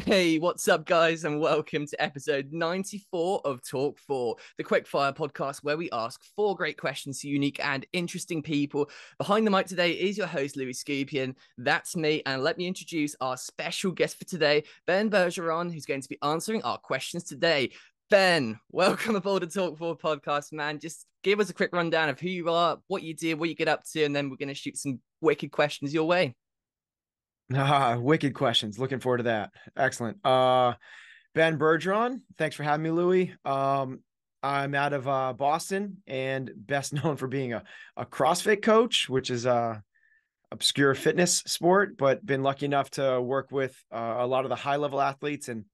Hey, what's up, guys, and welcome to episode 94 of Talk4, the quickfire podcast where we ask four great questions to unique and interesting people. Behind the mic today is your host, Louis Scupian. That's me, and let me introduce our special guest for today, Ben Bergeron, who's going to be answering our questions today. Ben, welcome aboard the Talk4 podcast, man. Just give us a quick rundown of who you are, what you do, what you get up to, and then we're going to shoot some wicked questions your way. Wicked questions. Looking forward to that. Excellent. Ben Bergeron, thanks for having me, Louis. I'm out of Boston and best known for being a CrossFit coach, which is a obscure fitness sport, but been lucky enough to work with a lot of the high level athletes and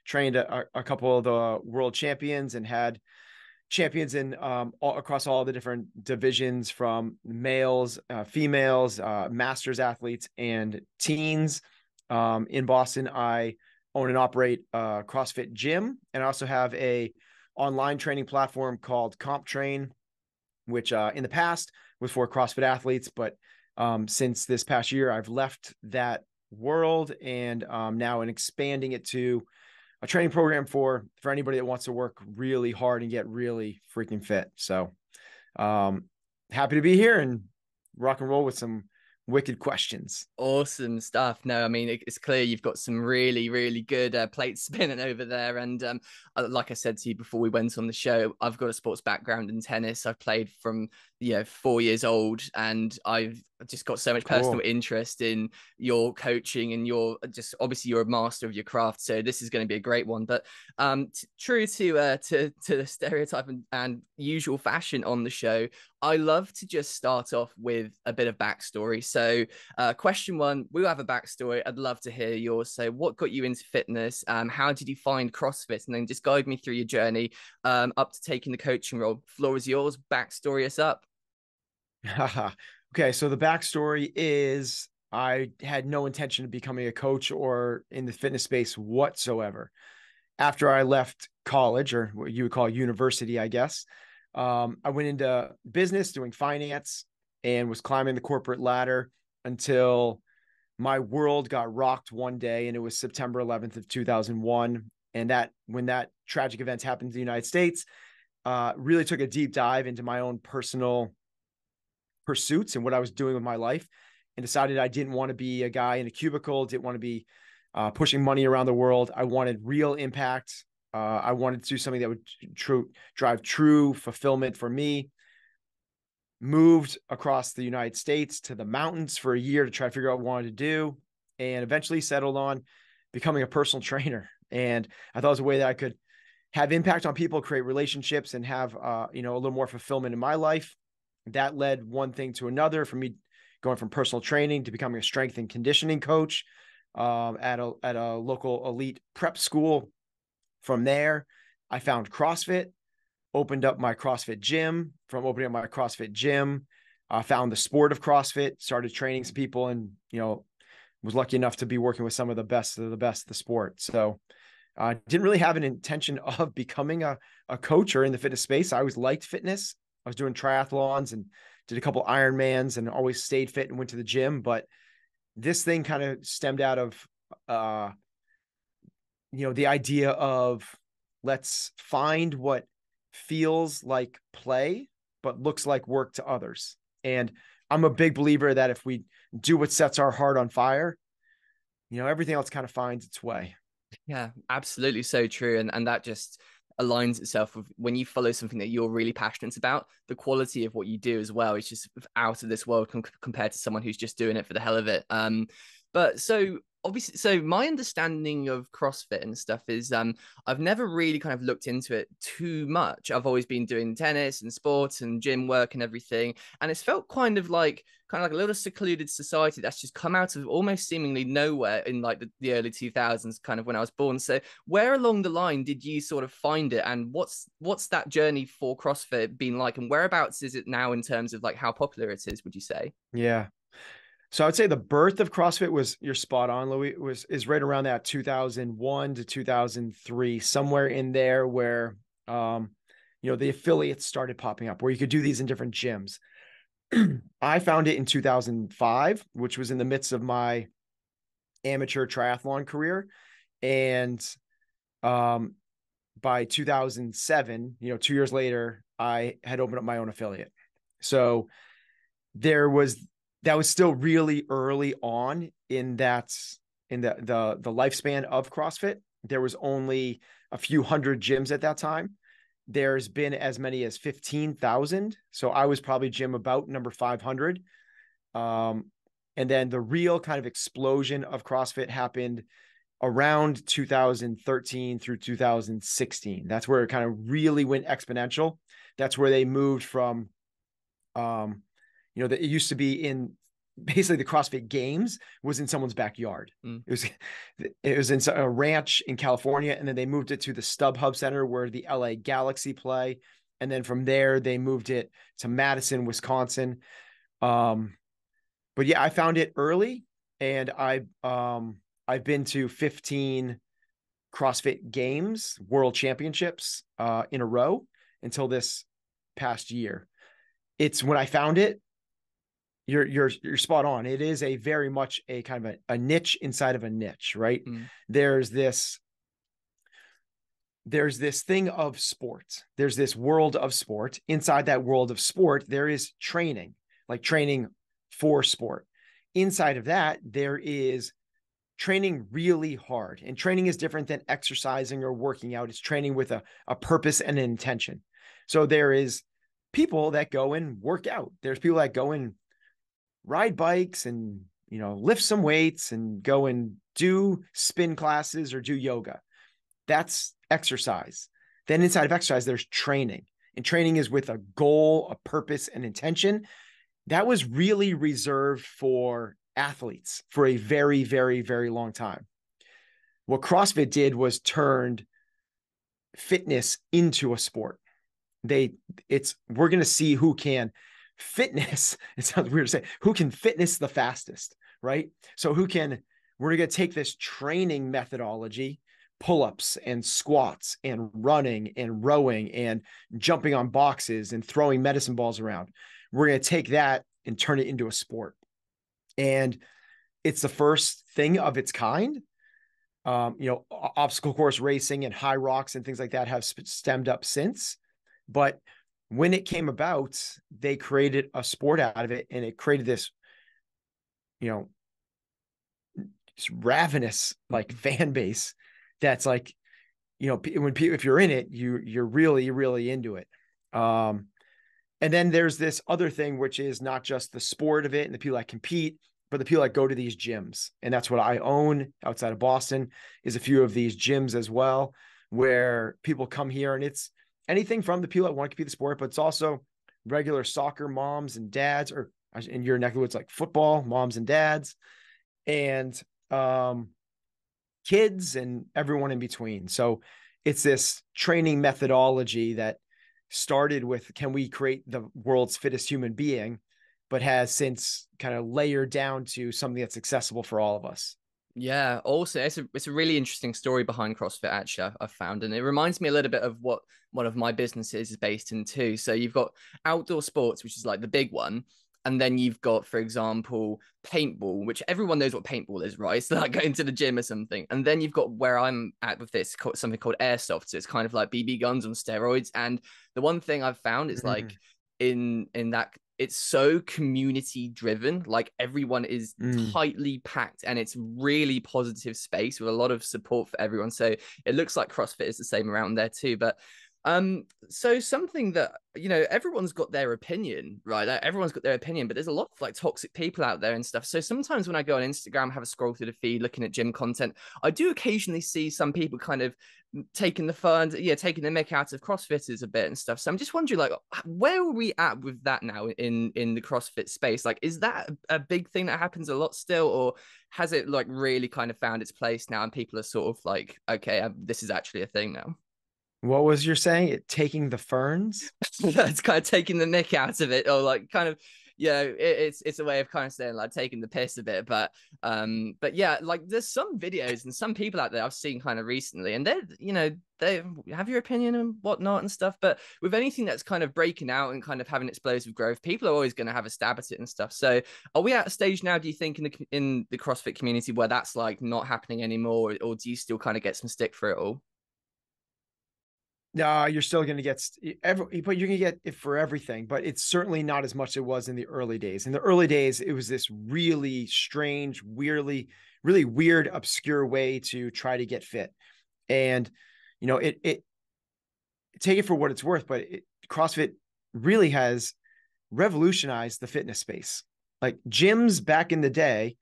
trained a couple of the world champions and had champions in across all the different divisions, from males, females, masters athletes, and teens. In Boston, I own and operate a CrossFit gym, and I also have a online training platform called CompTrain, which in the past was for CrossFit athletes, but since this past year, I've left that world and now I'm expanding it to a training program for anybody that wants to work really hard and get really freaking fit. So happy to be here and rock and roll with some wicked questions. Awesome stuff. No, I mean, it's clear you've got some really, really good plate spinning over there. And like I said to you before we went on the show, I've got a sports background in tennis. I've played from 4 years old, and I've just got so much personal interest in your coaching, and you're a master of your craft. So this is going to be a great one. But true to the stereotype and usual fashion on the show, I love to just start off with a bit of backstory. So question one, we'll have a backstory. I'd love to hear yours. So what got you into fitness? How did you find CrossFit? And then just guide me through your journey up to taking the coaching role. Floor is yours. Backstory us up. Okay, so the backstory is I had no intention of becoming a coach or in the fitness space whatsoever. After I left college, or what you would call university, I guess, I went into business doing finance and was climbing the corporate ladder until my world got rocked one day, and it was September 11th of 2001. And when that tragic event happened in the United States, really took a deep dive into my own personal pursuits and what I was doing with my life, and decided I didn't want to be a guy in a cubicle, didn't want to be pushing money around the world. I wanted real impact. I wanted to do something that would drive true fulfillment for me. Moved across the United States to the mountains for a year to try to figure out what I wanted to do, and eventually settled on becoming a personal trainer. And I thought it was a way that I could have impact on people, create relationships, and have a little more fulfillment in my life. That led one thing to another, for me going from personal training to becoming a strength and conditioning coach at a local elite prep school. From there, I found CrossFit, opened up my CrossFit gym. From opening up my CrossFit gym, found the sport of CrossFit, started training some people, and was lucky enough to be working with some of the best of the sport. So I didn't really have an intention of becoming a coach or in the fitness space. I always liked fitness. I was doing triathlons and did a couple Ironmans and always stayed fit and went to the gym. But this thing kind of stemmed out of, the idea of, let's find what feels like play, but looks like work to others. And I'm a big believer that if we do what sets our heart on fire, everything else kind of finds its way. Yeah, absolutely. So true. And that just aligns itself with when you follow something that you're really passionate about, the quality of what you do as well is just out of this world compared to someone who's just doing it for the hell of it. But so obviously, so my understanding of CrossFit and stuff is I've never really kind of looked into it too much. I've always been doing tennis and sports and gym work and everything, and it's felt kind of like a little secluded society that's just come out of almost seemingly nowhere in like the early 2000s, kind of when I was born. So where along the line did you sort of find it, and what's that journey for CrossFit been like, and whereabouts is it now in terms of like how popular it is, would you say? Yeah. So I would say the birth of CrossFit was, you're spot on, Louis, is right around that 2001 to 2003, somewhere in there where, the affiliates started popping up where you could do these in different gyms. I found it in 2005, which was in the midst of my amateur triathlon career. And by 2007, 2 years later, I had opened up my own affiliate. So that was still really early on in the lifespan of CrossFit. There was only a few hundred gyms at that time. There's been as many as 15,000. So I was probably gym about number 500. And then the real kind of explosion of CrossFit happened around 2013 through 2016. That's where it kind of really went exponential. That's where they moved from, that it used to be in basically the CrossFit Games was in someone's backyard. It was in a ranch in California, and then they moved it to the StubHub Center where the LA Galaxy play, and then from there they moved it to Madison, Wisconsin. But yeah, I found it early, and I've been to 15 CrossFit Games World Championships in a row until this past year. It's when I found it. You're spot on. It is a very much a kind of a niche inside of a niche, right? There's this thing of sport. There's this world of sport. Inside that world of sport, there is training, like training for sport. Inside of that, there is training really hard. And training is different than exercising or working out. It's training with a purpose and an intention. So there is people that go and work out. There's people that go and ride bikes and, lift some weights and go and do spin classes or do yoga. That's exercise. Then inside of exercise, there's training, and training is with a goal, a purpose, and intention. That was really reserved for athletes for a very, very, very long time. What CrossFit did was turned fitness into a sport. We're going to see who can fitness. It sounds weird to say, who can fitness the fastest, right? So we're going to take this training methodology, pull-ups and squats and running and rowing and jumping on boxes and throwing medicine balls around. We're going to take that and turn it into a sport. And it's the first thing of its kind. Obstacle course racing and high rocks and things like that have stemmed up since. But when it came about, they created a sport out of it, and it created this, this ravenous like fan base. That's like, if you're in it, you're really, really into it. And then there's this other thing, which is not just the sport of it and the people that compete, but the people that go to these gyms. And that's what I own outside of Boston, is a few of these gyms as well, where people come here, and it's anything from the people that want to compete the sport, but it's also regular soccer moms and dads, or in your neck of the woods, like football moms and dads, and kids and everyone in between. So it's this training methodology that started with, can we create the world's fittest human being, but has since kind of layered down to something that's accessible for all of us. Yeah, also it's a really interesting story behind CrossFit, actually, I've found, and it reminds me a little bit of what one of my businesses is based in too. So you've got outdoor sports, which is like the big one, and then you've got, for example, paintball, which everyone knows what paintball is, right? It's like going to the gym or something. And then you've got where I'm at with this, something called airsoft. So it's kind of like BB guns on steroids. And the one thing I've found is like in that, it's so community driven. Like everyone is tightly packed, and it's really positive space with a lot of support for everyone. So it looks like CrossFit is the same around there too. But so something that, everyone's got their opinion, right? Like, everyone's got their opinion, but there's a lot of like toxic people out there and stuff. So sometimes when I go on Instagram, have a scroll through the feed, looking at gym content, I do occasionally see some people kind of taking the mick out of CrossFitters a bit and stuff. So I'm just wondering, like, where are we at with that now in the CrossFit space? Like, is that a big thing that happens a lot still, or has it like really kind of found its place now and people are sort of like, okay, this is actually a thing now? What was you saying? Taking the ferns? It's kind of taking the mick out of it, or like kind of, it's a way of kind of saying like taking the piss a bit, but yeah, like there's some videos and some people out there I've seen kind of recently, and they have your opinion and whatnot and stuff, but with anything that's kind of breaking out and kind of having explosive growth, people are always going to have a stab at it and stuff. So are we at a stage now, do you think, in the CrossFit community where that's like not happening anymore, or do you still kind of get some stick for it all? No, you're still going to get but you're going to get it for everything, but it's certainly not as much as it was in the early days. In the early days, it was this really strange, really weird, obscure way to try to get fit. And, it take it for what it's worth, but CrossFit really has revolutionized the fitness space. Like gyms back in the day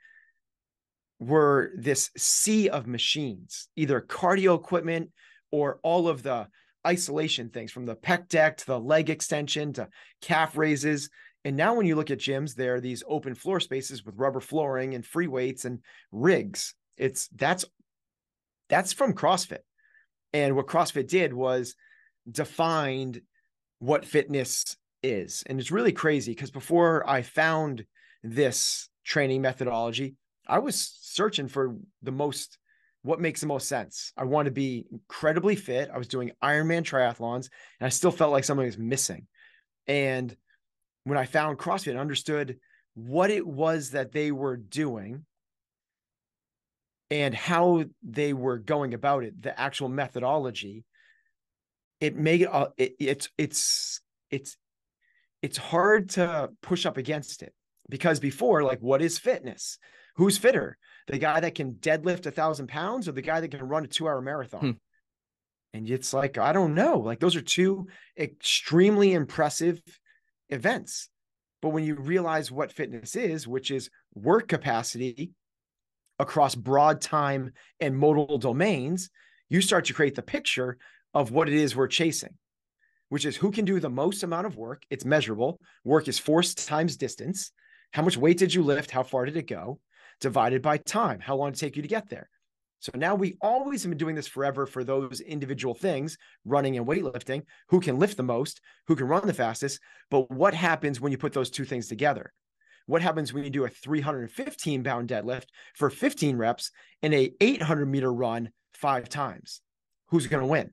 were this sea of machines, either cardio equipment or all of the isolation things, from the pec deck to the leg extension to calf raises. And now when you look at gyms, there are these open floor spaces with rubber flooring and free weights and rigs. That's from CrossFit. And what CrossFit did was defined what fitness is. And it's really crazy because before I found this training methodology, I was searching for what makes the most sense. I want to be incredibly fit. I was doing Ironman triathlons, and I still felt like something was missing. And when I found CrossFit and understood what it was that they were doing and how they were going about it, the actual methodology, it made it's hard to push up against it. Because before, like, what is fitness? Who's fitter? The guy that can deadlift 1,000 pounds or the guy that can run a 2-hour marathon? And it's like, I don't know. Like, those are two extremely impressive events. But when you realize what fitness is, which is work capacity across broad time and modal domains, you start to create the picture of what it is we're chasing, which is who can do the most amount of work. It's measurable. Work is force times distance. How much weight did you lift? How far did it go? Divided by time. How long did it take you to get there? So now we always have been doing this forever for those individual things, running and weightlifting, who can lift the most, who can run the fastest. But what happens when you put those two things together? What happens when you do a 315-pound deadlift for 15 reps and a 800-meter run 5 times? Who's going to win?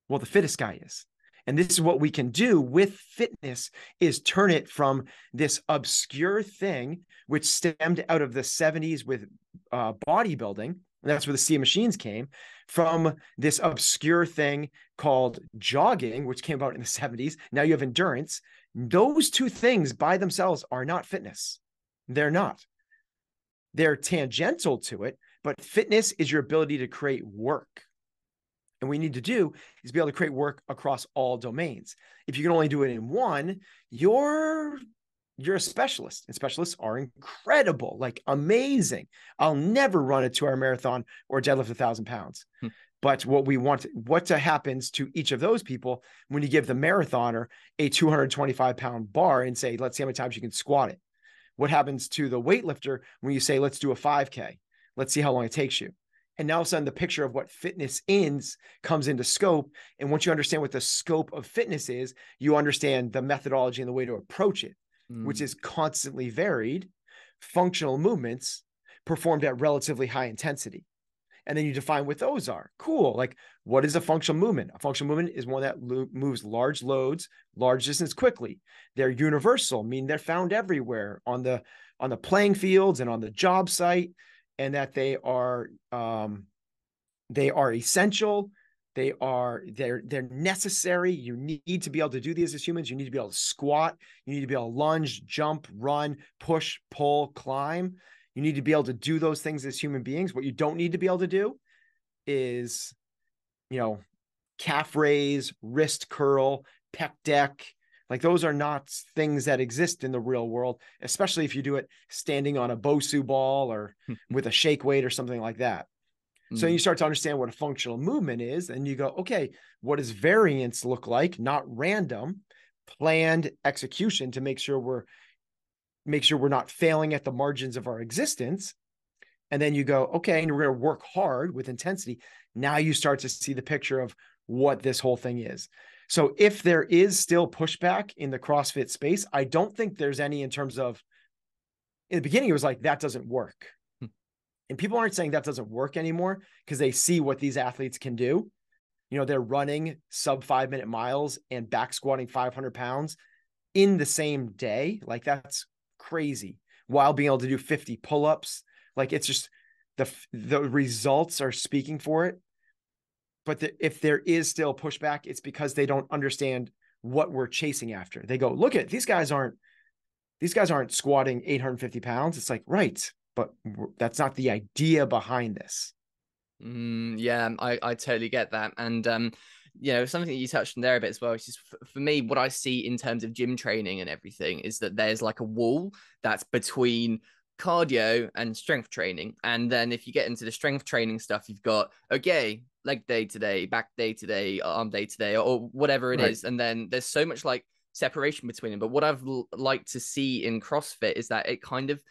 Well, the fittest guy is. And this is what we can do with fitness, is turn it from this obscure thing, which stemmed out of the 70s with bodybuilding. And that's where the sea of machines came from, this obscure thing called jogging, which came about in the 70s. Now you have endurance. Those two things by themselves are not fitness. They're not. They're tangential to it, but fitness is your ability to create work. And what we need to do is be able to create work across all domains. If you can only do it in one, you're a specialist, and specialists are incredible, like amazing. I'll never run a 2-hour marathon or deadlift 1,000 pounds. But what happens to each of those people when you give the marathoner a 225-pound bar and say, let's see how many times you can squat it? What happens to the weightlifter when you say, let's do a 5K? Let's see how long it takes you. And now all of a sudden the picture of what fitness is comes into scope. And once you understand what the scope of fitness is, you understand the methodology and the way to approach it, which is constantly varied, functional movements performed at relatively high intensity. And then you define what those are. Cool. Like, what is a functional movement? A functional movement is one that moves large loads, large distance quickly. They're universal, meaning they're found everywhere on the playing fields and on the job site, and that they are essential. They're necessary. You need to be able to do these as humans. You need to be able to squat. You need to be able to lunge, jump, run, push, pull, climb. You need to be able to do those things as human beings. What you don't need to be able to do is, calf raise, wrist curl, pec deck. Like, those are not things that exist in the real world, especially if you do it standing on a Bosu ball or with a shake weight or something like that. So you start to understand what a functional movement is, and you go, okay, what does variance look like? Not random, planned execution to make sure we're not failing at the margins of our existence. And then you go, okay, and we're going to work hard with intensity. Now you start to see the picture of what this whole thing is. So if there is still pushback in the CrossFit space, I don't think there's any in terms of, in the beginning, it was like, that doesn't work. And people aren't saying that doesn't work anymore because they see what these athletes can do. You know, they're running sub 5-minute miles and back squatting 500 pounds in the same day. Like, that's crazy, while being able to do 50 pull-ups. Like, it's just the results are speaking for it. But if there is still pushback, it's because they don't understand what we're chasing after. They go, look at these guys aren't squatting 850 pounds. It's like, right, but that's not the idea behind this. Yeah, I totally get that. And you know, something that you touched on there a bit as well, is just for me, what I see in terms of gym training and everything is that there's like a wall that's between cardio and strength training. And then if you get into the strength training stuff, you've got, okay, leg day today, back day today, arm day today, or whatever it is. And then there's so much like separation between them. But what I've liked to see in CrossFit is that it kind of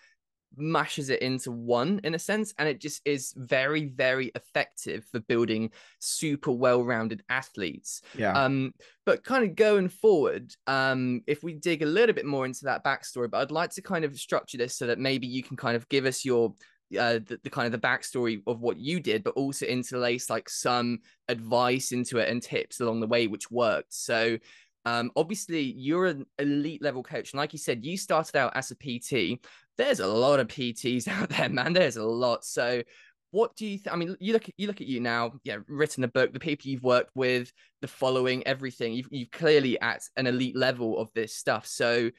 mashes it into one, in a sense, and it just is very, very effective for building super well-rounded athletes. But kind of going forward, if we dig a little bit more into that backstory, but I'd like to kind of structure this so that maybe you can kind of give us your the kind of the backstory of what you did, but also interlace like some advice into it and tips along the way which worked. So obviously you're an elite level coach, and like you said, you started out as a PT. There's a lot of PTs out there, man. There's a lot. So what do you I mean, you look at you now, yeah, written a book, the people you've worked with, the following, everything. You've clearly at an elite level of this stuff. So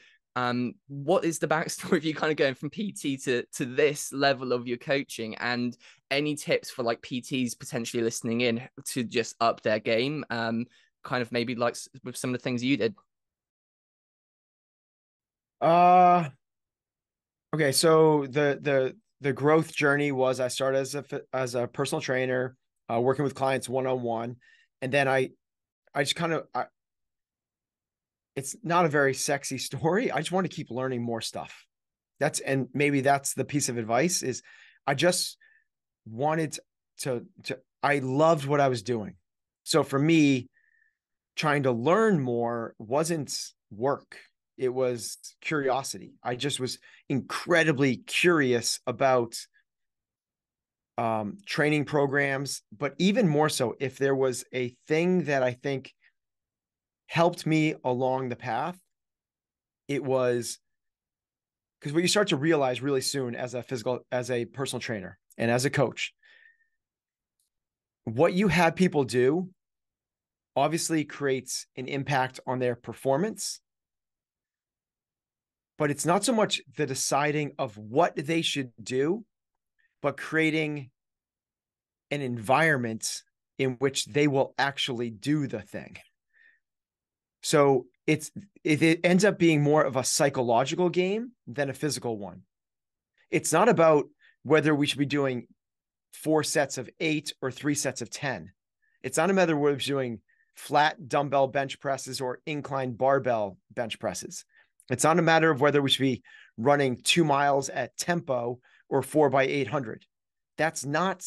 what is the backstory of you kind of going from PT to this level of your coaching, and any tips for like PTs potentially listening in to just up their game? Kind of maybe like with some of the things you did. Okay, so the growth journey was, I started as a personal trainer, working with clients one-on-one, and then I just kind of it's not a very sexy story. I just want to keep learning more stuff. And maybe that's the piece of advice, is I just wanted I loved what I was doing. So for me, trying to learn more wasn't work. It was curiosity. I just was incredibly curious about training programs, but even more so, if there was a thing that I think helped me along the path, it was, because what you start to realize really soon as a personal trainer and as a coach, what you have people do obviously creates an impact on their performance, but it's not so much the deciding of what they should do, but creating an environment in which they will actually do the thing. So it ends up being more of a psychological game than a physical one. It's not about whether we should be doing 4 sets of 8 or 3 sets of 10. It's not a matter whether we're doing flat dumbbell bench presses or inclined barbell bench presses. It's not a matter of whether we should be running 2 miles at tempo or 4x800. That's not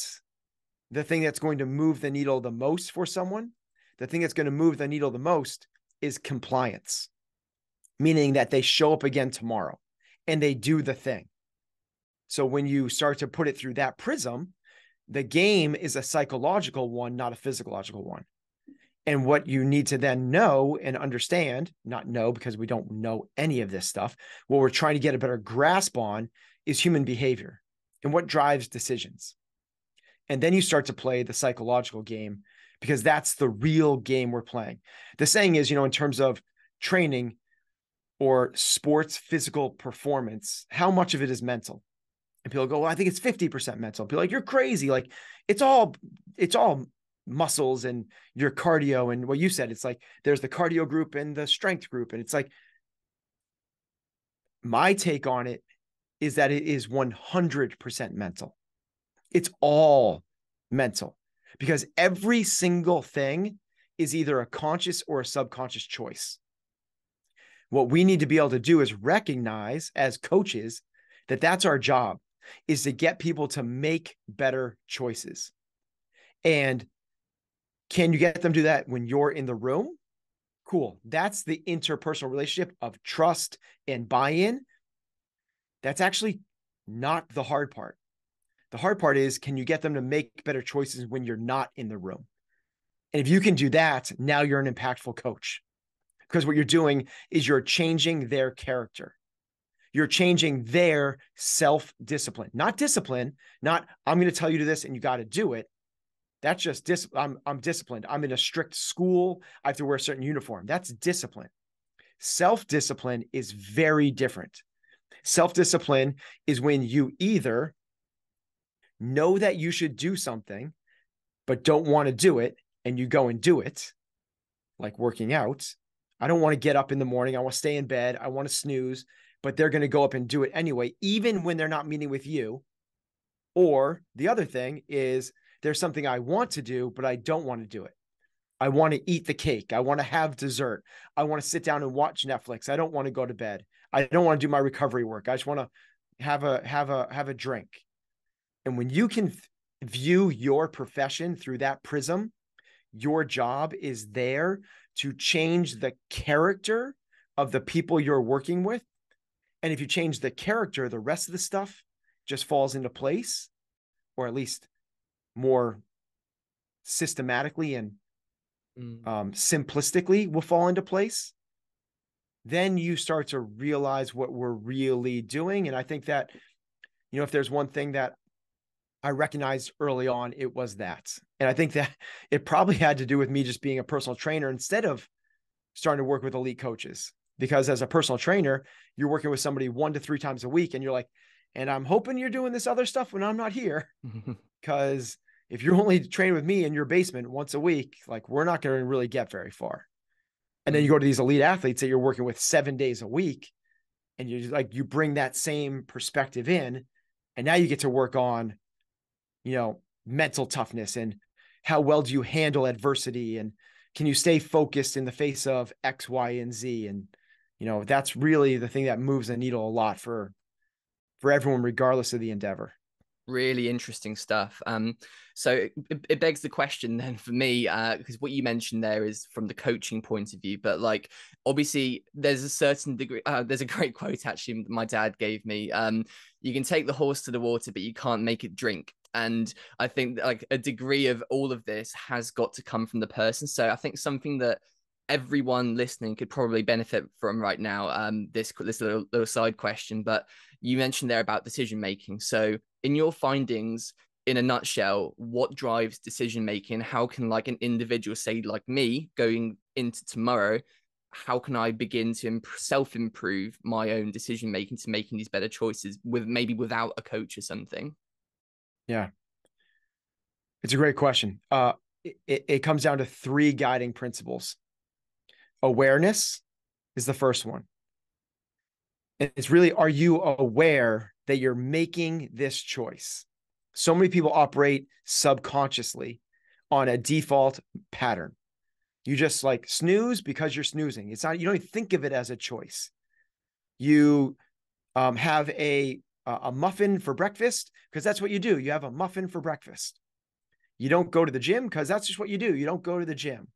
the thing that's going to move the needle the most for someone. The thing that's going to move the needle the most is compliance, meaning that they show up again tomorrow and they do the thing. So when you start to put it through that prism, the game is a psychological one, not a physiological one. And what you need to then know and understand, not know because we don't know any of this stuff, what we're trying to get a better grasp on is human behavior and what drives decisions. And then you start to play the psychological game, because that's the real game we're playing. The saying is, in terms of training or sports physical performance, how much of it is mental? And people go, well, I think it's 50% mental. People are like, you're crazy. Like it's all muscles and your cardio. And what you said, it's like, there's the cardio group and the strength group. And it's like, my take on it is that it is 100% mental. It's all mental, because every single thing is either a conscious or a subconscious choice. What we need to be able to do is recognize as coaches that that's our job, is to get people to make better choices. And can you get them to do that when you're in the room? Cool. That's the interpersonal relationship of trust and buy-in. That's actually not the hard part. The hard part is, can you get them to make better choices when you're not in the room? And if you can do that, now you're an impactful coach, because what you're doing is you're changing their character. You're changing their self-discipline, not discipline, not I'm going to tell you to this and you got to do it. That's just I'm disciplined. I'm in a strict school. I have to wear a certain uniform. That's discipline. Self-discipline is very different. Self-discipline is when you either know that you should do something, but don't want to do it, and you go and do it, like working out. I don't want to get up in the morning. I want to stay in bed. I want to snooze, but they're going to go up and do it anyway, even when they're not meeting with you. Or the other thing is, there's something I want to do, but I don't want to do it. I want to eat the cake. I want to have dessert. I want to sit down and watch Netflix. I don't want to go to bed. I don't want to do my recovery work. I just want to have a drink. And when you can view your profession through that prism, your job is there to change the character of the people you're working with. And if you change the character, the rest of the stuff just falls into place, or at least more systematically and simplistically will fall into place. Then you start to realize what we're really doing. And I think that, if there's one thing that I recognized early on, it was that. And I think that it probably had to do with me just being a personal trainer instead of starting to work with elite coaches. Because as a personal trainer, you're working with somebody 1 to 3 times a week, and you're like, and I'm hoping you're doing this other stuff when I'm not here. Because if you're only training with me in your basement once a week, like, we're not going to really get very far. And then you go to these elite athletes that you're working with 7 days a week, and you bring that same perspective in, and now you get to work on, mental toughness, and how well do you handle adversity, and can you stay focused in the face of X, Y, and Z? And, that's really the thing that moves the needle a lot for everyone, regardless of the endeavor. Really interesting stuff. So it begs the question then for me, because what you mentioned there is from the coaching point of view, but like, obviously there's a certain degree, there's a great quote actually my dad gave me. You can take the horse to the water, but you can't make it drink. And I think like a degree of all of this has got to come from the person. So I think something that everyone listening could probably benefit from right now, this little side question, but you mentioned there about decision making. So in your findings, in a nutshell, what drives decision making? How can like an individual, say like me, going into tomorrow, how can I begin to self-improve my own decision making to making these better choices without a coach or something? Yeah, it's a great question. It comes down to 3 guiding principles. Awareness is the first one. And it's really, are you aware that you're making this choice? So many people operate subconsciously on a default pattern. You just like snooze because you're snoozing. It's not, you don't even think of it as a choice. You have a muffin for breakfast because that's what you do. You have a muffin for breakfast. You don't go to the gym because that's just what you do. You don't go to the gym.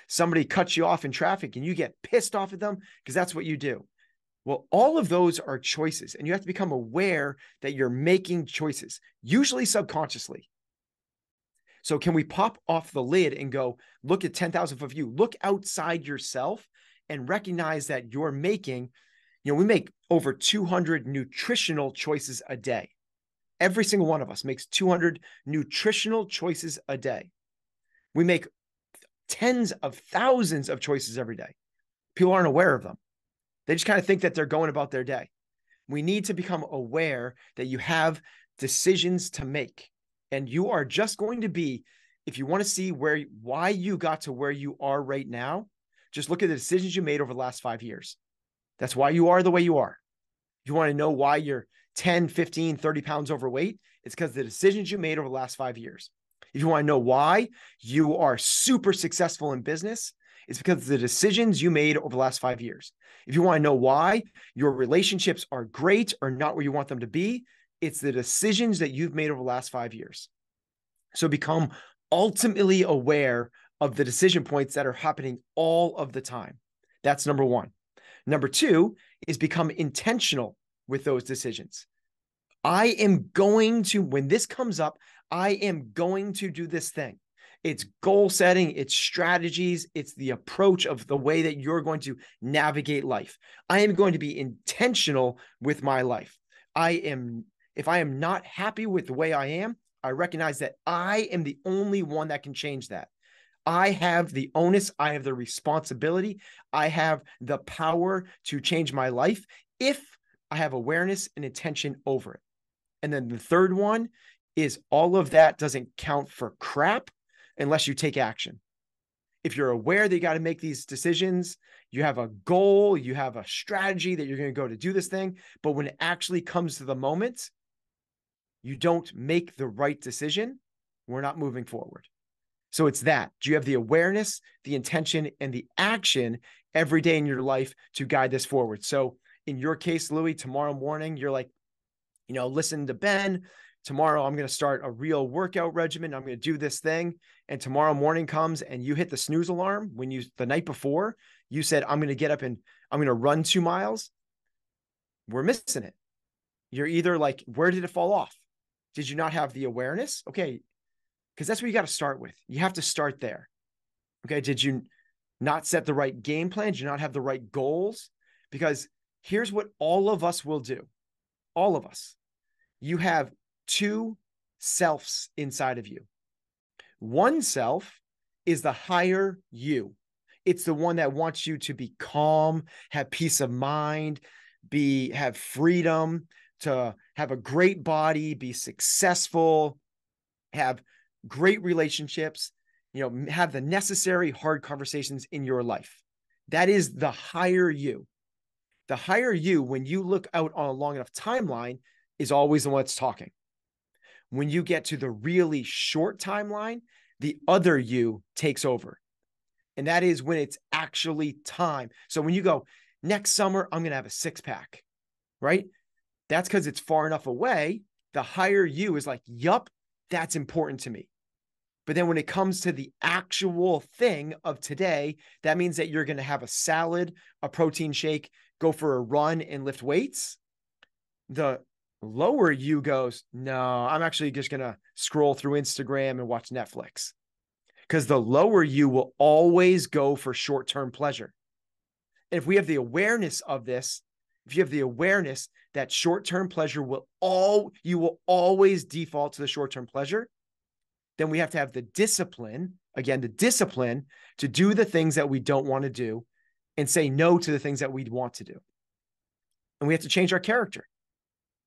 Somebody cuts you off in traffic and you get pissed off at them because that's what you do. Well, all of those are choices, and you have to become aware that you're making choices, usually subconsciously. So can we pop off the lid and go, look at 10,000 foot view, look outside yourself and recognize that you're making, we make over 200 nutritional choices a day. Every single one of us makes 200 nutritional choices a day. We make tens of thousands of choices every day. People aren't aware of them. They just kind of think that they're going about their day. We need to become aware that you have decisions to make. And you are just going to be, if you want to see why you got to where you are right now, just look at the decisions you made over the last 5 years. That's why you are the way you are. If you want to know why you're 10, 15, 30 pounds overweight, it's because of the decisions you made over the last 5 years. If you want to know why you are super successful in business, it's because of the decisions you made over the last 5 years. If you want to know why your relationships are great or not where you want them to be, it's the decisions that you've made over the last 5 years. So become ultimately aware of the decision points that are happening all of the time. That's number one. Number two is become intentional with those decisions. I am going to, when this comes up, I am going to do this thing. It's goal setting, it's strategies, it's the approach of the way that you're going to navigate life. I am going to be intentional with my life. If I am not happy with the way I am, I recognize that I am the only one that can change that. I have the onus, I have the responsibility, I have the power to change my life if I have awareness and intention over it. And then the third one is all of that doesn't count for crap unless you take action. If you're aware that you got to make these decisions, you have a goal, you have a strategy that you're going to go to do this thing, but when it actually comes to the moment, you don't make the right decision, we're not moving forward. So it's that. Do you have the awareness, the intention, and the action every day in your life to guide this forward? So in your case, Louis, tomorrow morning, you're like, listen to Ben. Tomorrow, I'm going to start a real workout regimen. I'm going to do this thing. And tomorrow morning comes and you hit the snooze alarm the night before, you said, I'm going to get up and I'm going to run 2 miles. We're missing it. You're either like, where did it fall off? Did you not have the awareness? Okay. Because that's what you got to start with. You have to start there. Okay. Did you not set the right game plan? Did you not have the right goals? Because here's what all of us will do. All of us. You have 2 selves inside of you. One self is the higher you. It's the one that wants you to be calm, have peace of mind, have freedom, to have a great body, be successful, have great relationships, have the necessary hard conversations in your life. That is the higher you. The higher you, when you look out on a long enough timeline, is always the one that's talking. When you get to the really short timeline, the other you takes over. And that is when it's actually time. So when you go, next summer, I'm going to have a 6-pack, right? That's because it's far enough away. The higher you is like, yup, that's important to me. But then when it comes to the actual thing of today, that means that you're going to have a salad, a protein shake, go for a run and lift weights. The lower you goes, no, I'm actually just going to scroll through Instagram and watch Netflix. Because the lower you will always go for short-term pleasure. And if we have the awareness of this, if you have the awareness that short-term pleasure you will always default to the short-term pleasure, then we have to have the discipline to do the things that we don't want to do and say no to the things that we want to do. And we have to change our character.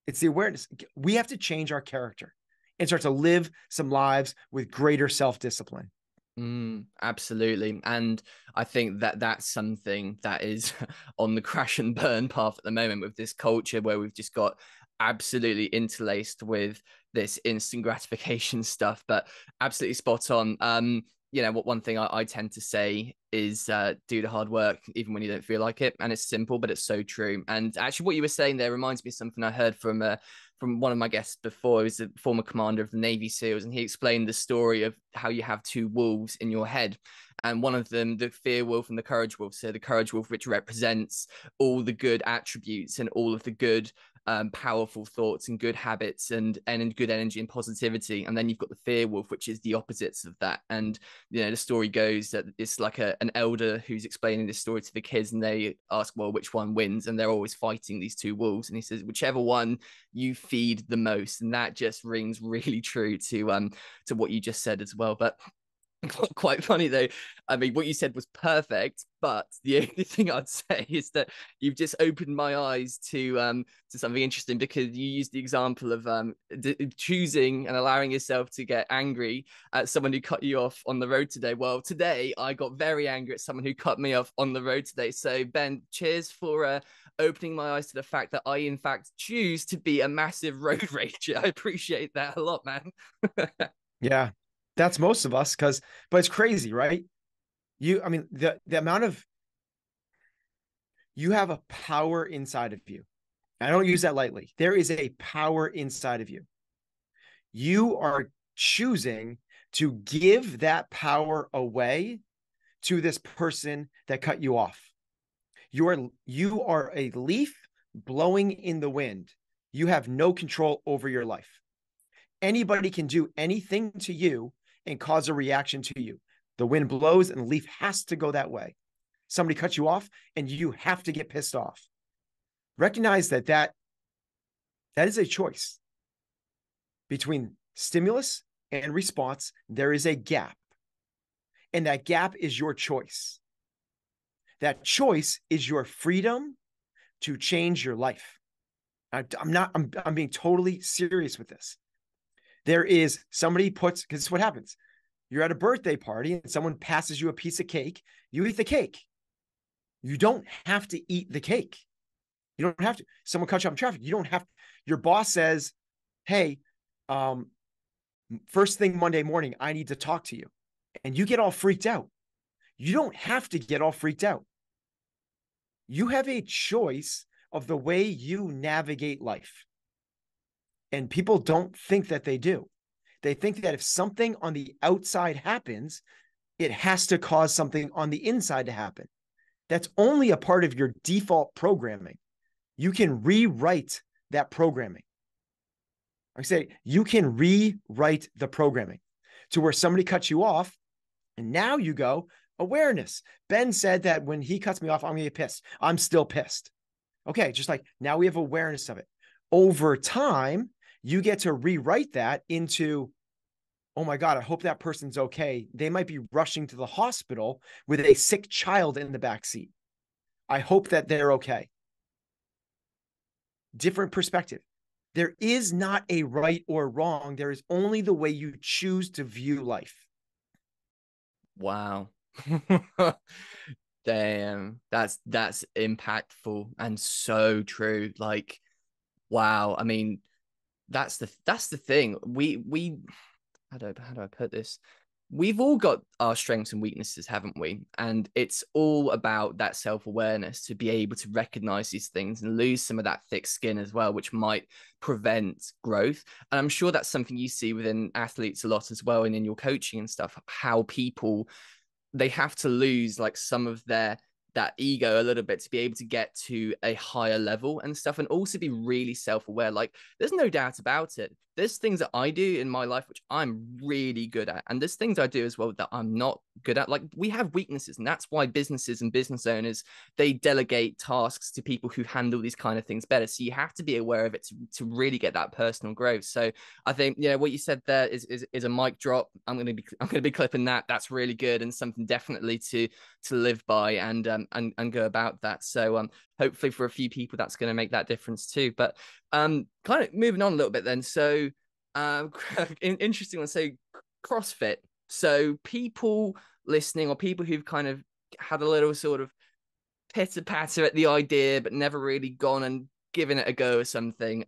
It's the awareness. We have to change our character and start to live some lives with greater self-discipline. Absolutely. And I think that that's something that is on the crash and burn path at the moment with this culture where we've just got absolutely interlaced with this instant gratification stuff, but absolutely spot on. One thing I tend to say is do the hard work even when you don't feel like it. And it's simple, but it's so true. And actually what you were saying there reminds me of something I heard from one of my guests before. He was a former commander of the Navy SEALs, and he explained the story of how you have 2 wolves in your head. And one of them, the fear wolf and the courage wolf. So the courage wolf, which represents all the good attributes and all of the good powerful thoughts and good habits and good energy and positivity. And then you've got the fear wolf, which is the opposites of that. And the story goes that it's like an elder who's explaining this story to the kids, and they ask, well, which one wins? And they're always fighting these 2 wolves, and he says, whichever one you feed the most. And that just rings really true to what you just said as well. But quite funny though. I mean, what you said was perfect, but the only thing I'd say is that you've just opened my eyes to something interesting, because you used the example of choosing and allowing yourself to get angry at someone who cut you off on the road today. Well, today I got very angry at someone who cut me off on the road today. So Ben, cheers for opening my eyes to the fact that I in fact choose to be a massive road rager. I appreciate that a lot, man. Yeah. That's most of us, but it's crazy, right? The amount of, you have a power inside of you. I don't use that lightly. There is a power inside of you. You are choosing to give that power away to this person that cut you off. You are a leaf blowing in the wind. You have no control over your life. Anybody can do anything to you and cause a reaction to you. The wind blows and the leaf has to go that way. Somebody cuts you off and you have to get pissed off. Recognize that is a choice. Between stimulus and response, there is a gap. And that gap is your choice. That choice is your freedom to change your life. I'm being totally serious with this. There is somebody puts, because it's what happens. You're at a birthday party and someone passes you a piece of cake. You eat the cake. You don't have to eat the cake. You don't have to. Someone cuts you off in traffic. You don't have. Your boss says, hey, first thing Monday morning, I need to talk to you. And you get all freaked out. You don't have to get all freaked out. You have a choice of the way you navigate life. And people don't think that they do. They think that if something on the outside happens, it has to cause something on the inside to happen. That's only a part of your default programming. You can rewrite that programming. I say you can rewrite the programming to where somebody cuts you off, and now you go, awareness. Ben said that when he cuts me off, I'm going to get pissed. I'm still pissed. Okay, just like now we have awareness of it. Over time, you get to rewrite that into, oh my God, I hope that person's okay. They might be rushing to the hospital with a sick child in the back seat. I hope that they're okay. Different perspective. There is not a right or wrong. There is only the way you choose to view life. Wow. Damn. That's impactful and so true. Like, wow. I mean, that's the thing. We how do I put this? We've all got our strengths and weaknesses, haven't we? And it's all about that self-awareness to be able to recognize these things and lose some of that thick skin as well, which might prevent growth. And I'm sure that's something you see within athletes a lot as well, and in your coaching and stuff, how people, they have to lose like some of that ego a little bit to be able to get to a higher level and stuff, and also be really self-aware. Like, there's no doubt about it. There's things that I do in my life which I'm really good at, and there's things I do as well that I'm not good at. Like, we have weaknesses, and that's why businesses and business owners, they delegate tasks to people who handle these kind of things better. So you have to be aware of it to really get that personal growth. So I think, yeah, what you said there is a mic drop. I'm gonna be clipping that. That's really good, and something definitely to live by and go about that. So hopefully for a few people that's going to make that difference too. But kind of moving on a little bit then. So interesting one. So CrossFit. So people listening, or people who've kind of had a little sort of pitter patter at the idea but never really gone and given it a go or something.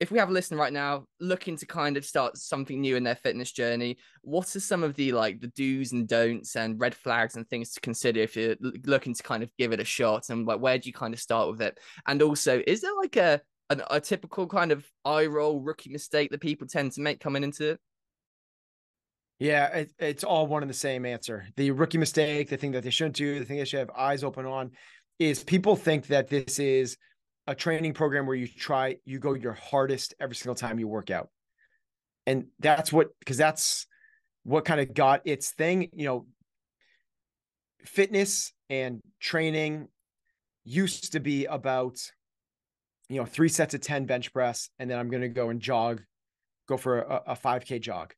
If we have a listener right now looking to kind of start something new in their fitness journey, what are some of the do's and don'ts and red flags and things to consider if you're looking to kind of give it a shot? And like, where do you kind of start with it? And also, is there like a typical kind of eye roll rookie mistake that people tend to make coming into it? Yeah, it's all one and the same answer. The rookie mistake, the thing that they shouldn't do, the thing they should have eyes open on, is people think that this is a training program where you go your hardest every single time you work out. And that's what kind of got its thing. Fitness and training used to be about, 3 sets of 10 bench press, and then I'm going to go and go for a 5K jog.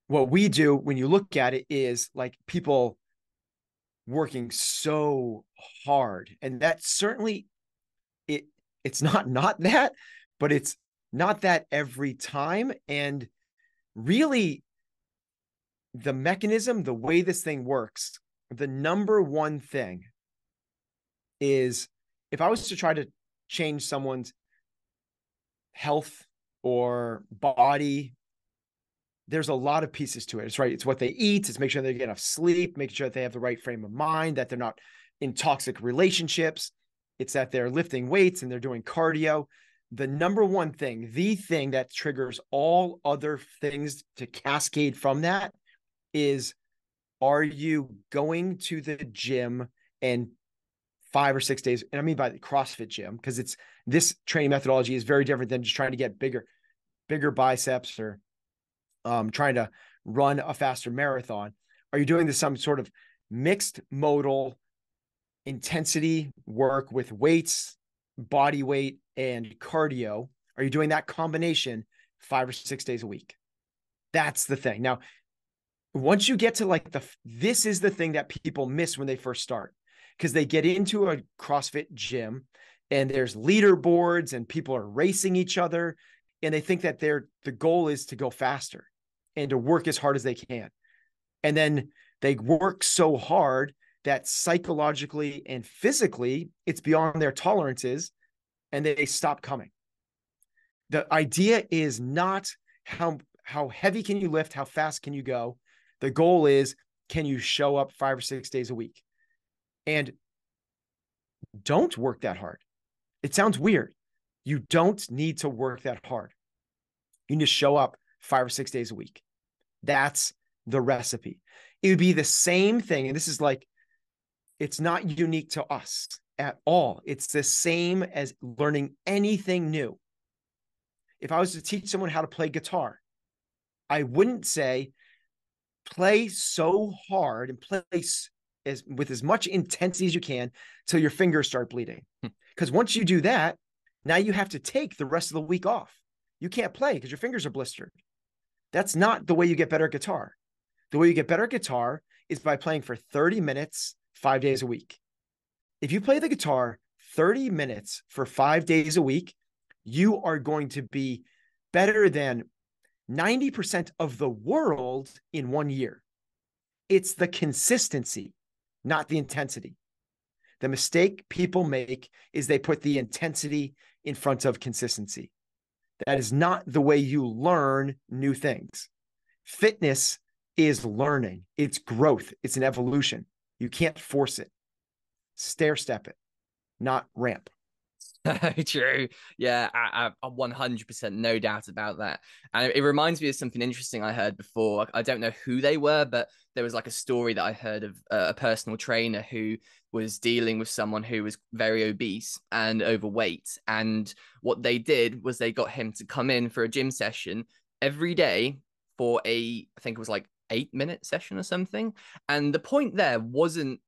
What we do when you look at it is like people working so hard, and that certainly it's not that, but it's not that every time. And really, the mechanism, the way this thing works, the number one thing is, if I was to try to change someone's health or body, there's a lot of pieces to it. It's right. It's what they eat. It's make sure they get enough sleep, make sure that they have the right frame of mind, that they're not in toxic relationships. It's that they're lifting weights and they're doing cardio. the number one thing, the thing that triggers all other things to cascade from that is, are you going to the gym and 5 or 6 days? And I mean by the CrossFit gym, because this training methodology is very different than just trying to get bigger biceps or trying to run a faster marathon. Are you doing some sort of mixed modal intensity work with weights, body weight, and cardio? Are you doing that combination 5 or 6 days a week? That's the thing. Now, once you get to this is the thing that people miss when they first start, because they get into a CrossFit gym and there's leaderboards and people are racing each other, and they think that the goal is to go faster and to work as hard as they can. And then they work so hard that psychologically and physically it's beyond their tolerances, and they stop coming. The idea is not how heavy can you lift, how fast can you go. The goal is, can you show up 5 or 6 days a week? And don't work that hard. It sounds weird. You don't need to work that hard. You need to show up 5 or 6 days a week. That's the recipe. It would be the same thing. And this is it's not unique to us at all. It's the same as learning anything new. If I was to teach someone how to play guitar, I wouldn't say, play so hard and play with as much intensity as you can till your fingers start bleeding. Because once you do that, now you have to take the rest of the week off. You can't play because your fingers are blistered. That's not the way you get better at guitar. The way you get better at guitar is by playing for 30 minutes, 5 days a week. If you play the guitar 30 minutes for 5 days a week, you are going to be better than 90% of the world in 1 year. It's the consistency, not the intensity. The mistake people make is they put the intensity in front of consistency. That is not the way you learn new things. Fitness is learning. It's growth. It's an evolution. You can't force it. Stair step it, not ramp. True. Yeah, I 100%, no doubt about that. And it reminds me of something interesting I heard before. I don't know who they were, but there was a story that I heard of a personal trainer who was dealing with someone who was very obese and overweight. And what they did was they got him to come in for a gym session every day for I think it was 8-minute session or something. And the point there wasn't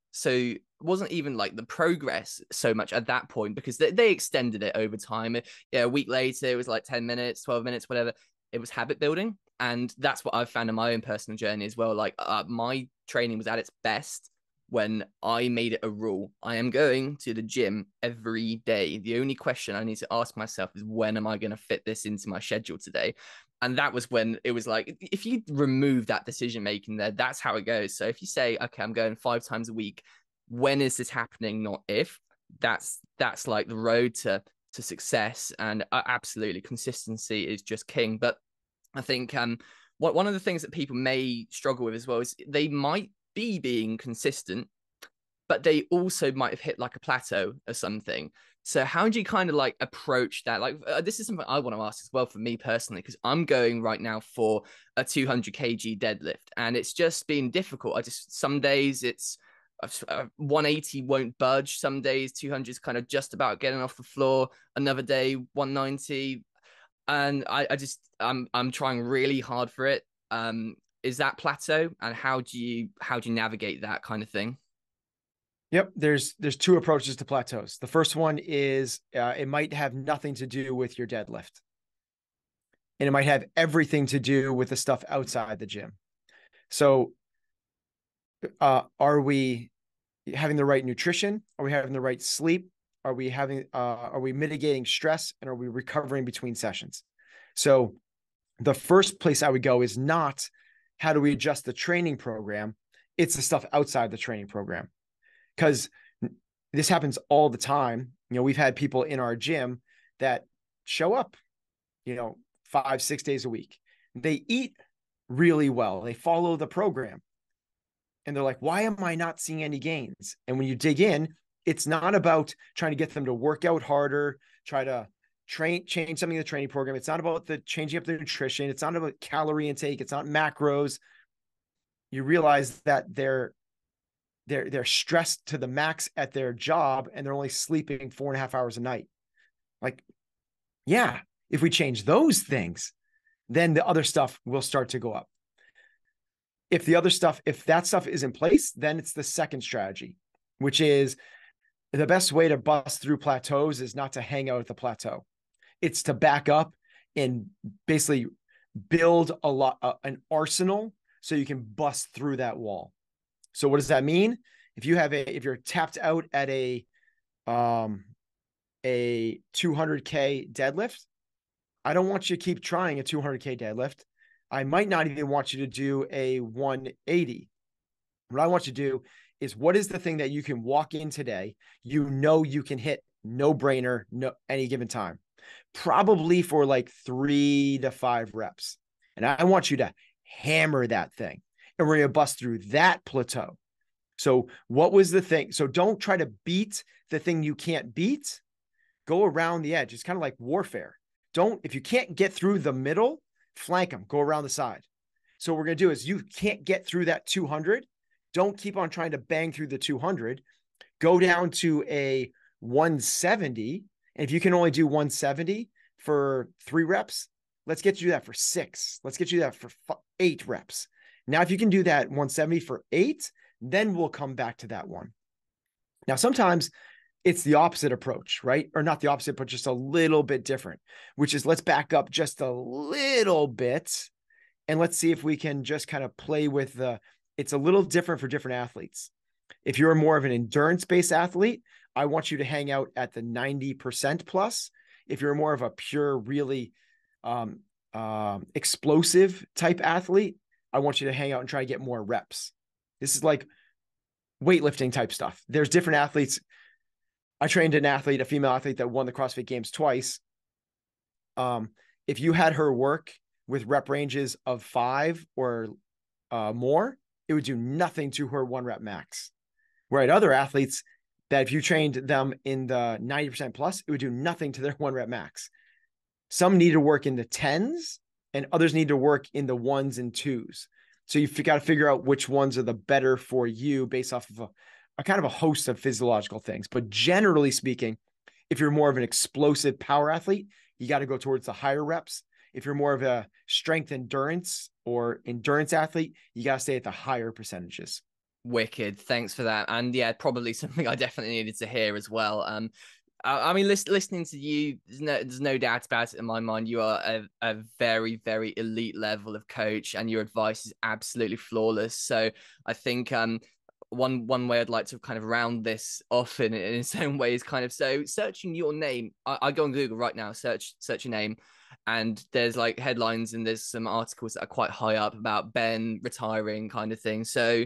even the progress so much at that point, because they extended it over time. Yeah, a week later, it was 10 minutes, 12 minutes, whatever. It was habit building. And that's what I've found in my own personal journey as well. My training was at its best when I made it a rule. I am going to the gym every day. The only question I need to ask myself is, when am I going to fit this into my schedule today? And that was when it was if you remove that decision making there, that's how it goes. So if you say, okay, I'm going 5 times a week, when is this happening? Not if. That's the road to success. And absolutely, consistency is just king. But I think one of the things that people may struggle with as well is they might be being consistent, but they also might have hit a plateau or something. So how do you kind of approach that? This is something I want to ask as well for me personally, because I'm going right now for a 200 kg deadlift, and it's just been difficult. Some days it's 180 won't budge. Some days 200 is kind of just about getting off the floor. Another day 190, and I'm trying really hard for it. Is that plateau, and how do you navigate that kind of thing? Yep. There's 2 approaches to plateaus. The first one is it might have nothing to do with your deadlift, and it might have everything to do with the stuff outside the gym. So are we having the right nutrition? Are we having the right sleep? Are we mitigating stress, and are we recovering between sessions? So the first place I would go is not how do we adjust the training program? It's the stuff outside the training program. Because this happens all the time. We've had people in our gym that show up, 5, 6 days a week. They eat really well. They follow the program. And they're like, why am I not seeing any gains? And when you dig in, it's not about trying to get them to work out harder, try to change something in the training program. It's not about the changing up the nutrition. It's not about calorie intake. It's not macros. You realize that they're stressed to the max at their job and they're only sleeping 4.5 hours a night. Like, yeah, if we change those things, then the other stuff will start to go up. If that stuff is in place, then it's the second strategy, which is the best way to bust through plateaus is not to hang out at the plateau. It's to back up and basically build an arsenal so you can bust through that wall. So what does that mean? If you're tapped out at a 200K deadlift, I don't want you to keep trying a 200K deadlift. I might not even want you to do a 180. What I want you to do is, what is the thing that you can walk in today, you can hit, no brainer, any given time, probably for like 3 to 5 reps. And I want you to hammer that thing. And we're going to bust through that plateau. So what was the thing? So don't try to beat the thing you can't beat. Go around the edge. It's kind of like warfare. If you can't get through the middle, flank them, go around the side. So what we're going to do is, you can't get through that 200. Don't keep on trying to bang through the 200. Go down to a 170. And if you can only do 170 for 3 reps, let's get you that for 6. Let's get you that for 8 reps. Now, if you can do that 170 for 8, then we'll come back to that one. Now, sometimes it's the opposite approach, right? Or not the opposite, but just a little bit different, which is, let's back up just a little bit and let's see if we can just kind of play with it's a little different for different athletes. If you're more of an endurance-based athlete, I want you to hang out at the 90% plus. If you're more of a pure, really explosive type athlete, I want you to hang out and try to get more reps. This is like weightlifting type stuff. There's different athletes. I trained a female athlete that won the CrossFit Games twice. If you had her work with rep ranges of 5 or more, it would do nothing to her 1 rep max. Where at other athletes that if you trained them in the 90% plus, it would do nothing to their 1 rep max. Some need to work in the 10s and others need to work in the 1s and 2s. So you've got to figure out which ones are the better for you based off of a kind of a host of physiological things. But generally speaking, if you're more of an explosive power athlete, you got to go towards the higher reps. If you're more of a strength endurance or endurance athlete, you got to stay at the higher percentages. Wicked. Thanks for that. And yeah, probably something I definitely needed to hear as well. I mean, listening to you, there's no doubt about it in my mind. You are a very, very elite level of coach, and your advice is absolutely flawless. So I think one way I'd like to kind of round this off in its own way is kind of, so searching your name. I go on Google right now, search your name, and there's like headlines and there's some articles that are quite high up about Ben retiring kind of thing. So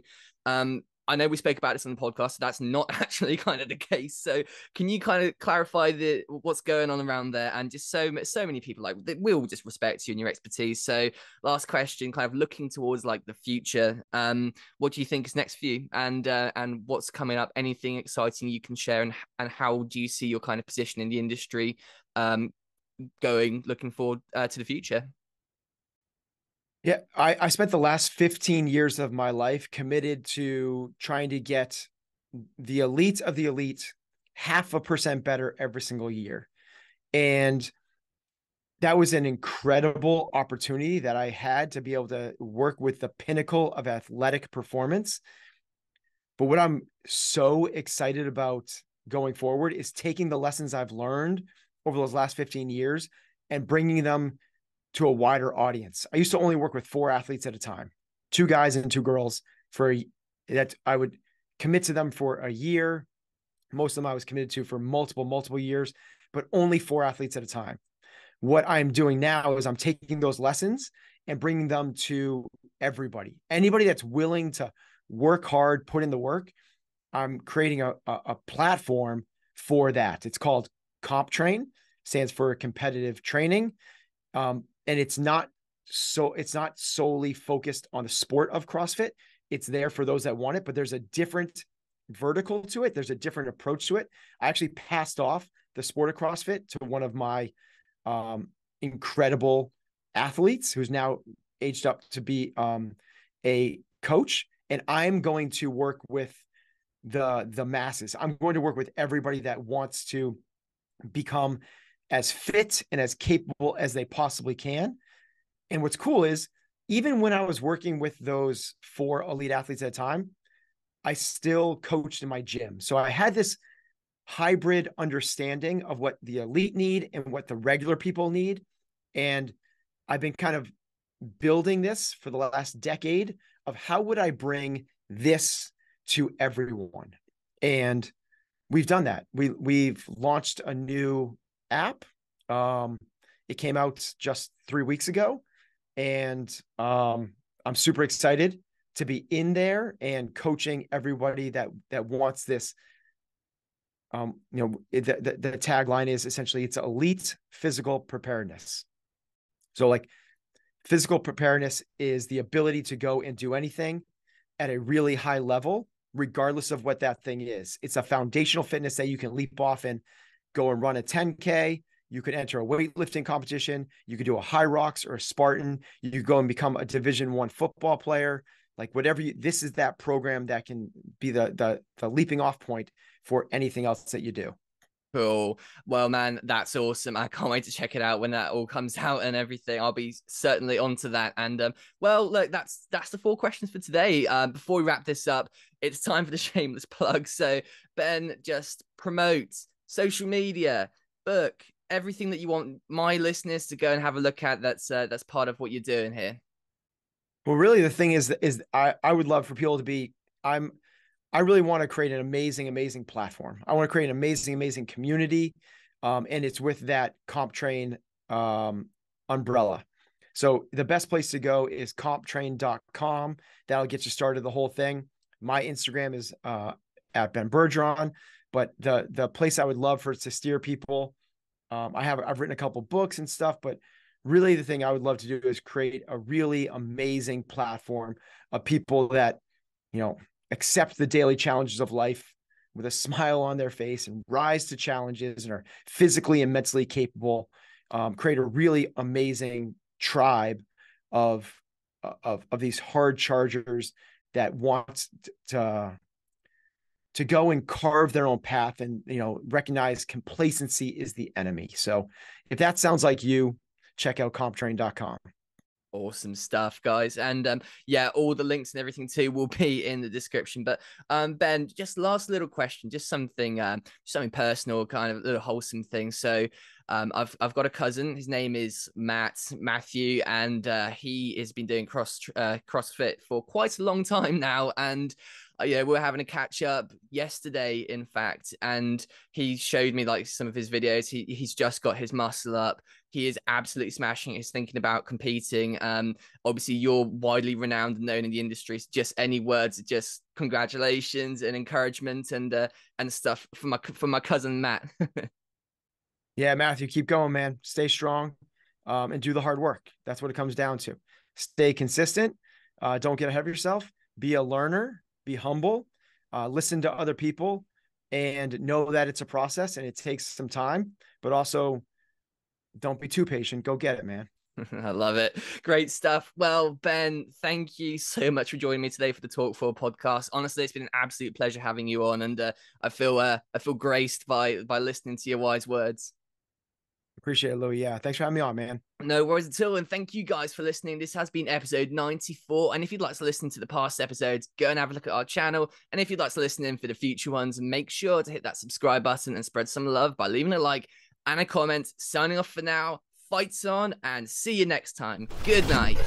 I know we spoke about this on the podcast, so that's not actually kind of the case. So can you kind of clarify what's going on around there? And just so many people, like, we all just respect you and your expertise. So last question, kind of looking towards like the future, what do you think is next for you, and what's coming up? Anything exciting you can share, and how do you see your kind of position in the industry looking forward to the future? Yeah, I spent the last 15 years of my life committed to trying to get the elite of the elite 0.5% better every single year. And that was an incredible opportunity that I had to be able to work with the pinnacle of athletic performance. But what I'm so excited about going forward is taking the lessons I've learned over those last 15 years and bringing them to a wider audience. I used to only work with 4 athletes at a time, 2 guys and 2 girls that I would commit to them for a year. Most of them I was committed to for multiple years, but only 4 athletes at a time. What I'm doing now is I'm taking those lessons and bringing them to everybody. Anybody that's willing to work hard, put in the work. I'm creating a platform for that. It's called CompTrain, stands for competitive training. And it's not solely focused on the sport of CrossFit. It's there for those that want it, but there's a different vertical to it. There's a different approach to it. I actually passed off the sport of CrossFit to one of my incredible athletes who's now aged up to be a coach. And I'm going to work with the masses. I'm going to work with everybody that wants to become as fit and as capable as they possibly can. And what's cool is, even when I was working with those 4 elite athletes at a time, I still coached in my gym. So I had this hybrid understanding of what the elite need and what the regular people need. And I've been kind of building this for the last decade of how would I bring this to everyone. And we've done that. We've launched a new app. It came out just 3 weeks ago, and I'm super excited to be in there and coaching everybody that wants this. The tagline is essentially, it's elite physical preparedness. So like, physical preparedness is the ability to go and do anything at a really high level, regardless of what that thing is. It's a foundational fitness that you can leap off and go and run a 10K. You could enter a weightlifting competition. You could do a high rocks or a Spartan. You could go and become a Division I football player. Like, whatever this is that program that can be the leaping off point for anything else that you do. Cool. Well, man, that's awesome. I can't wait to check it out when that all comes out and everything. I'll be certainly onto that. And well, look, that's the 4 questions for today. Before we wrap this up, it's time for the shameless plug. So, Ben, just promote social media, book, everything that you want my listeners to go and have a look at. That's part of what you're doing here. Well, really, the thing is I would love for people to be, I really want to create an amazing platform. I want to create an amazing community. And it's with that CompTrain umbrella. So the best place to go is CompTrain.com. That'll get you started the whole thing. My Instagram is at Ben Bergeron, but the place I would love for it to steer people, I've written a couple books and stuff, but really the thing I would love to do is create a really amazing platform of people that, accept the daily challenges of life with a smile on their face and rise to challenges and are physically and mentally capable. Create a really amazing tribe of these hard chargers that want to go and carve their own path and, recognize complacency is the enemy. So if that sounds like you, check out CompTrain.com. Awesome stuff, guys. And yeah, all the links and everything too will be in the description. But Ben, just last little question, just something personal, kind of a little wholesome thing. So I've got a cousin. His name is Matthew, and he has been doing CrossFit for quite a long time now. And yeah, we were having a catch up yesterday, in fact, and he showed me like some of his videos. He's just got his muscle up. He is absolutely smashing it. He's thinking about competing. Obviously, you're widely renowned and known in the industry. So just any words, just congratulations and encouragement and stuff for my cousin Matt. Yeah, Matthew, keep going, man. Stay strong, and do the hard work. That's what it comes down to. Stay consistent. Don't get ahead of yourself. Be a learner. Be humble. Listen to other people, and know that it's a process and it takes some time. But also, don't be too patient. Go get it, man. I love it. Great stuff. Well, Ben, thank you so much for joining me today for the Talk4 podcast. Honestly, it's been an absolute pleasure having you on, and I feel graced by listening to your wise words. Appreciate it, Louis. Yeah, thanks for having me on, man. No worries at all. And thank you guys for listening. This has been episode 94. And if you'd like to listen to the past episodes, go and have a look at our channel. And if you'd like to listen in for the future ones, make sure to hit that subscribe button and spread some love by leaving a like and a comment. Signing off for now. Fights on, and see you next time. Good night.